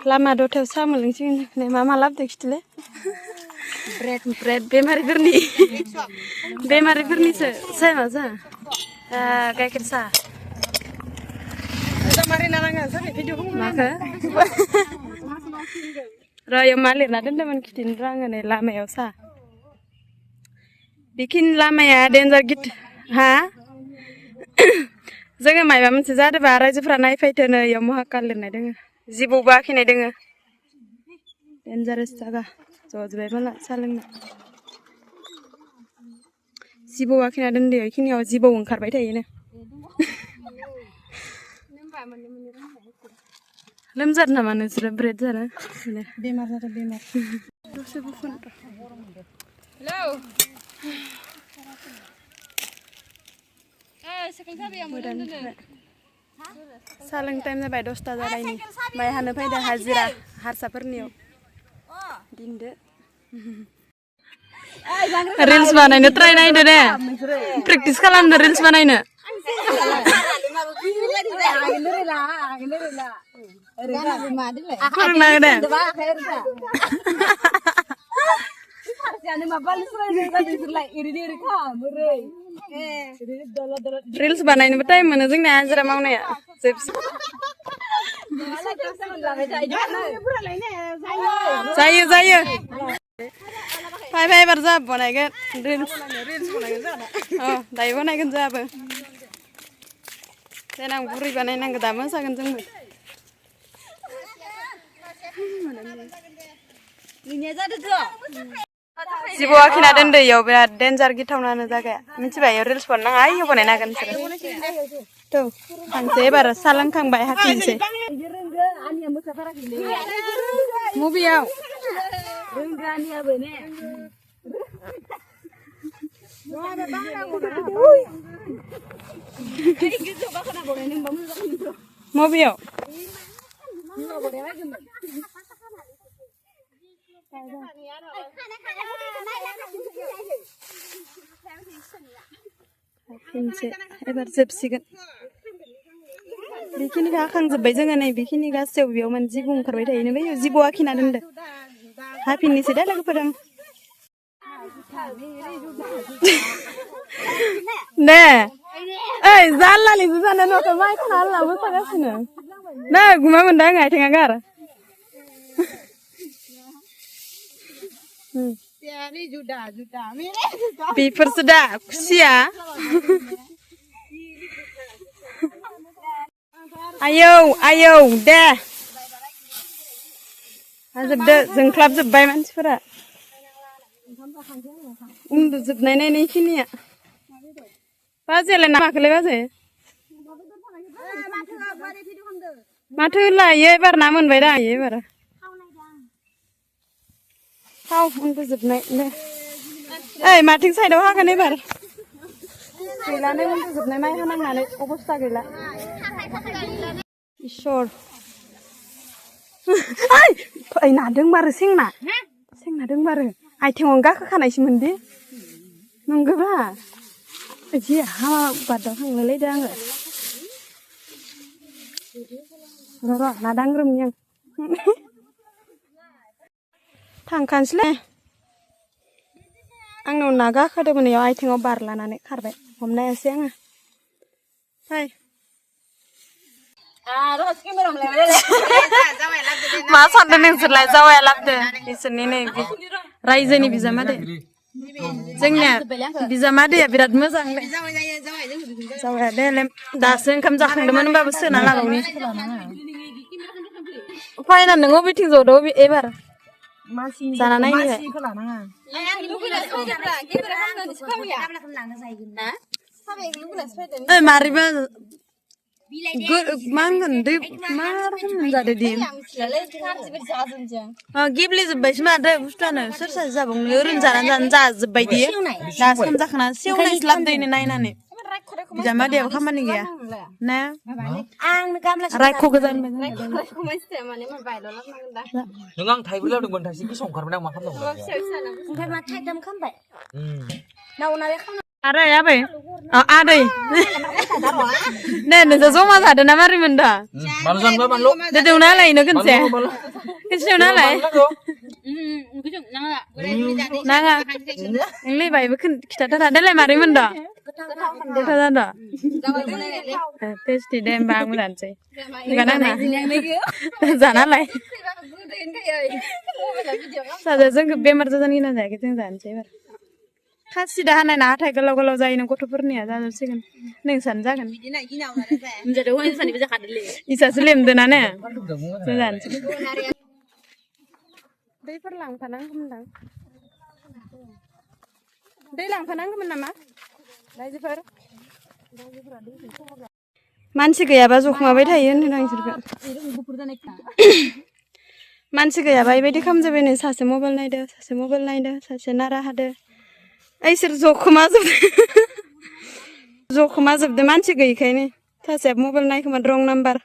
लामा दथायाव साहा मोनलोंसिगोन मा लाबोदों खिथालाय ब्रेड बेमारिफोरनिसो साहा मा साहा गाइखेर साहा माखो र'याव मा लिरना दोन्दोंमोन खिथिनो रोङो नै लामायाव साहा बेखिनि लामाया डेन्जार गिद हा जोङो मायबा मोनसे जादोंबा रायजोफ्रा नायफैथोनो इयाव महाकाल लिरनाय दोङो जिबौबो आखिनाय दोङो डेन्जारेस जागा ज'जोबबाय माला साहा लोंनो जिबौ आखिना दोनदो इखिनियाव जिबौ ओंखारबाय थायोनो लोमजादों नामा नोंसोरो ब्रेड जानो बेमार जादों बेमार दसे बुफुन हेलौ साहा लोंनो टाइम जाबाय 10ता जाबायनि माइ हानो फैदों हाजिरा हारसाफोरनियाव दिनदो रिल्स बानायनो ट्राय नायदो दे प्रेक्टिस खालामदो रिल्स बानायनो फोरोंना होदे रिल्स बानायनोबो टाइम मोनो जोंना हाजिरा मावनाया जायो फाय एबार जा बानायगोन रिल्स दायो बानायगोन जोंहाबो देनां बुरै बानायनांगौ दा मोसागोन जोंबो जिबौ आखिना दोनदो इयाव बिराद डेन्जार गिथावनानो जागाया मिथिबाय इयाव रिल्स बानायनाङा इयाव बानायनो हागोन नोंसोरो थांसै एबार साहा लोंखांबाय हाफिनसै मबेयाव मबेयाव फिनसे एबार जोबसिगोन बेखिनिखौ हाखांजोब्बाय जोङो नै बेखिनि गासैयाव बेयाव माने जिबौ ओंखारबाय थायोनो बै जिबौ आखिना दोनदो हाफिननोसै दे लोगोफोर दे ओइ जाल्लालिसो जानो न'खौ माइ खाला मोसागासिनो ना गुमा मोनदों आं आथिङा गार बेफोरसो दा खुसिया आयौ दे हाजोबदो जोंख्लाबजोब्बाय मानसिफोरा उन्दुजोबनाय नायनायखिनिया बाजैयालाय नामाखोलाय बाजै माथो लायो एबार ना मोनबाय दा एबार थाव उन्दुजोबनाय दे ओइ माथिं साइडआव हागोन एबार गैलानो उन्दुजोबनाय माइ हानांनानै अबस्था गैला इसोर ओइ ना दोंमारो सेंना दोंमारो आथिङावनो गाखोखानायसोमोन दे नंगौबा जि हामा बादाव थांलायलायदो आङो र' ना दांग्रोमनि आं थांखानोसैलै आंनाव ना गाखोदोंमोन इयाव आथिङाव बारलानानै खारबाय हमनो हायासै आङो फाय मा सानदों नोंसोरलाय जावाया लाबदो बिसोरनि नै रायजोनि बिजामादै जोंनिया बिजामादैया बिराद मोजां जावाया दे दासो ओंखाम जाखांदोंमोन होनबाबो सोना लाबावनि फायना नों अबेथिं जदो एबार जाना नायनो मारैबा मा होनगोन दै मा रोखोम जादो दि गेब्लेजोब्बायसो माथो बुस्थुआनो सोर सासे जाबावनो ओरैनो जानानै जाजोब्बाय दि दा ओंखाम जाखांना सेवनायसो लाबोदों नायनानै बिजामादैयाबो खामानि गैया ना रायख' गोजान नों आं थाइब्रै लाबोदोंमोन थाइसे बेसे ओंखारबाय आं मा खालामनांगौ ओमफ्राय मा थाइथाम खालामबाय आरो आबै आदै दे नोंसोर जमा जादों ना मारैमोन दा Balu san ba balu? दोदौ नालाय नो खनसे खनसे नालाय नाङा नोंलाय बायबो खिथाथारा देलाय मारैमोन दा गोथाव जादों टेस्टि दे होमबा आंबो जानोसै जानालाय साजा जोंखौ बेमार जाजानो गिना जायाखै जों जानोसै एबार खासि दा हानाय ना हाथाय गोलाव गोलाव जायो नों गथ'फोरनिया जाजोबसिगोन नोंसानो जागोन इसासो लेमदोना ने जों जानोसै दैफोर लांफानांगौमोनदां दै लांफानांगौमोन नामा रायजोफोर मानसि गैयाबा जखमाबाय थायो होनदों इसोरखौ मानसि गैयाबा बेबायदि खालामजोबबाय नै सासे मबाइल नायदो सासे नारा हादो इसोर जखमा जोबदो मानसि गैयिखायनो सासेया मबाइल नायखोमा रं नाम्बार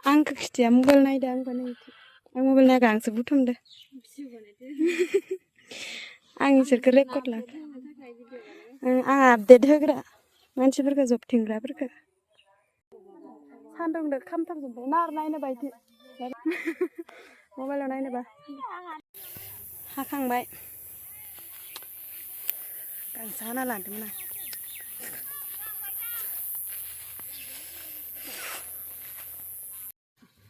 आंखौ खिथिया मबाइल नायदो आं मबाइल नायगा आंसो बुथुमदो आं इसोरखौ रेकर्ड लाखो आं आपडेट होग्रा मानसिफोरखौ जबथिंग्राफोरखौ सान्दुंदो खामथाबजोब्बाय नार नायनो बायदि मबाइलाव नायनोबा हाखांबाय गांसो हाना लादोंमोन आं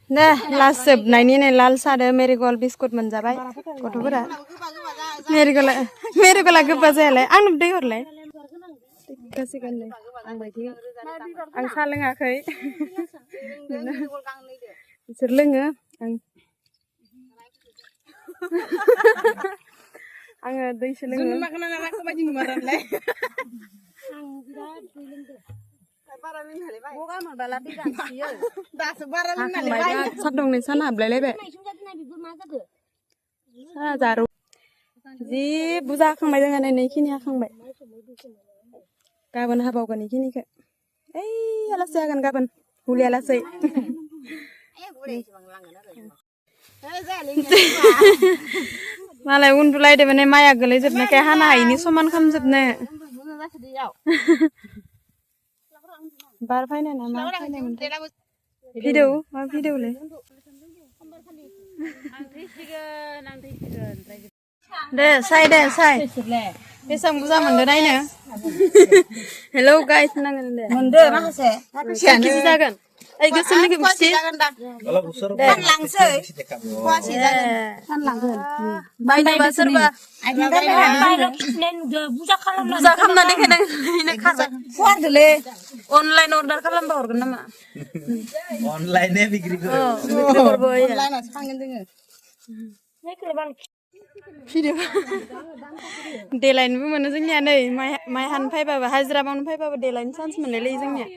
दे लास्ट जोबनायनि नै लाल सादो मेरिगल्ड बिस्कुट मोनजाबाय गथ'फोरा मेरिगल्डा गोबा जायालाय आंनो दै हरलाय गासिगोनलै आं बायदि आं साहा लोङाखै बिसोर लोङो आङो दैसो लोङो सान्दुंनि सान हाबलायलायबाय जि बुरजा हाखांबाय जोंहा नै इखिनि हाखांबाय गाबोन हाबावगोन इखिनिखौ ओइ आलासि हागोन गाबोन हुलिया लासै मालाय उन्दुलायदो माने माइया गोलैजोबनायखाय हानो हायिनि समान खालामजोबनो बार फायनाय ना मा फायनायमोन भिडिअ मा भिडिअलै दे साय बेसेबां बुरजा मोनदो नायनो हेलौ गाइस नांगोन दे मोनदो माखासे केजि जागोन ओइ गोसोमनिखौ बेसे फानलांसै फवासे जागोन फानलांगोन बायनोबा सोरबा बुरजा खालामना देखायनांगोन खाजा फवादोलै अनलाइन अर्डार खालामबा हरगोन नामा Online बिक्रिखौ अनलाइनावसो फानगोन जोङो देलायनोबो मोनो जोंनिया नै माइ हानो फैबाबो हाजिरा मावनो फैबाबो देलायनो चान्स मोनलायलायो जोंनिया